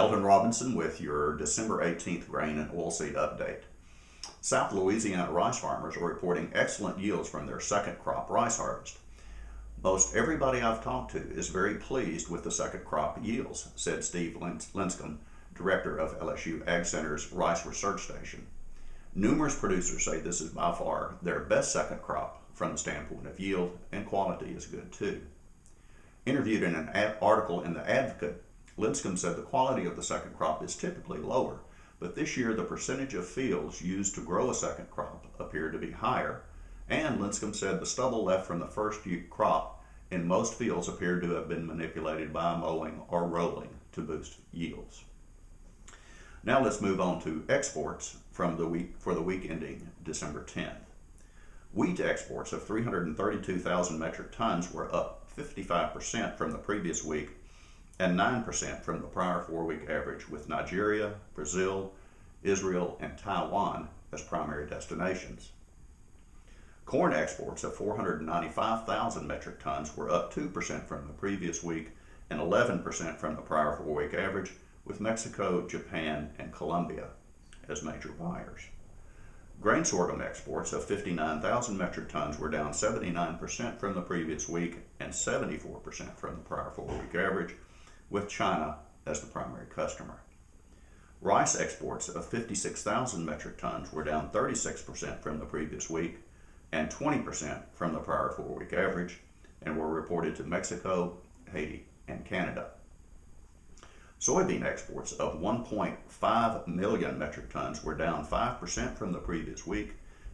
Elton Robinson with your December 18th grain and oilseed update. South Louisiana rice farmers are reporting excellent yields from their second crop rice harvest. Most everybody I've talked to is very pleased with the second crop yields, said Steve Linscomb, director of LSU Ag Center's Rice Research Station. Numerous producers say this is by far their best second crop from the standpoint of yield, and quality is good too. Interviewed in an article in The Advocate, Linscomb said the quality of the second crop is typically lower, but this year the percentage of fields used to grow a second crop appeared to be higher, and Linscomb said the stubble left from the first crop in most fields appeared to have been manipulated by mowing or rolling to boost yields. Now let's move on to exports for the week ending December 10th. Wheat exports of 332,000 metric tons were up 55% from the previous week and 9% from the prior 4-week average, with Nigeria, Brazil, Israel, and Taiwan as primary destinations. Corn exports of 495,000 metric tons were up 2% from the previous week and 11% from the prior 4-week average, with Mexico, Japan, and Colombia as major buyers. Grain sorghum exports of 59,000 metric tons were down 79% from the previous week and 74% from the prior 4-week average, with China as the primary customer. Rice exports of 56,000 metric tons were down 36% from the previous week and 20% from the prior 4-week average, and were reported to Mexico, Haiti, and Canada. Soybean exports of 1.5 million metric tons were down 5% from the previous week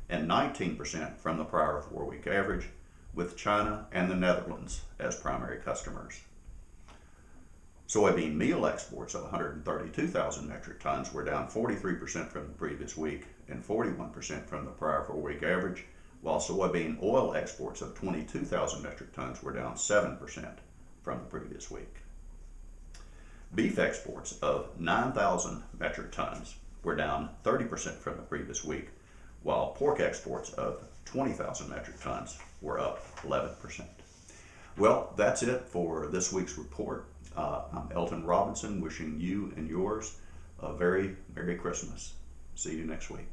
and 19% from the prior 4-week average, with China and the Netherlands as primary customers. Soybean meal exports of 132,000 metric tons were down 43% from the previous week and 41% from the prior 4-week average, while soybean oil exports of 22,000 metric tons were down 7% from the previous week. Beef exports of 9,000 metric tons were down 30% from the previous week, while pork exports of 20,000 metric tons were up 11%. Well, that's it for this week's report. I'm Elton Robinson, wishing you and yours a very Merry Christmas. See you next week.